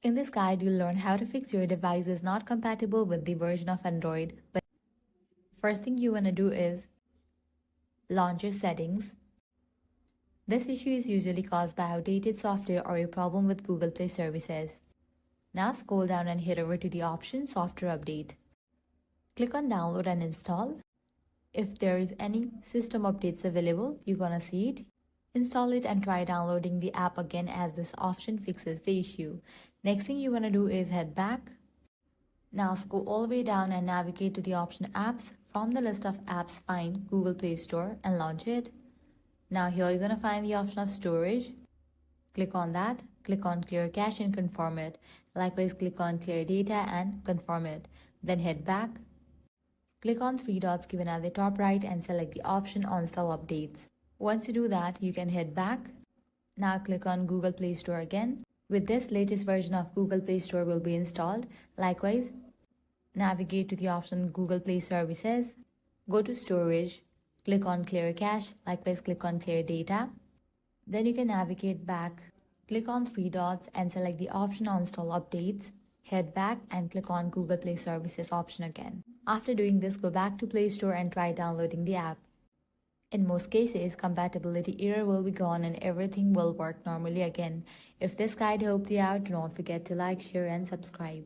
In this guide, you'll learn how to fix your device is not compatible with the version of Android. But first thing you want to do is launch your settings. This issue is usually caused by outdated software or a problem with Google Play services. Now scroll down and head over to the option Software Update. Click on Download and Install. If there is any system updates available, you're gonna see it. Install it and try downloading the app again, as this option fixes the issue. Next thing you want to do is head back. Now scroll all the way down and navigate to the option Apps. From the list of apps, find Google Play Store and launch it. Now here you're going to find the option of storage. Click on that. Click on Clear Cache and confirm it. Likewise, click on Clear Data and confirm it. Then head back. Click on three dots given at the top right and select the option Uninstall Updates. Once you do that, you can head back. Now click on Google Play Store again. With this, latest version of Google Play Store will be installed. Likewise, navigate to the option Google Play Services. Go to Storage. Click on Clear Cache. Likewise, click on Clear Data. Then you can navigate back. Click on three dots and select the option Uninstall Updates. Head back and click on Google Play Services option again. After doing this, go back to Play Store and try downloading the app. In most cases, compatibility error will be gone and everything will work normally again. If this guide helped you out, don't forget to like, share and subscribe.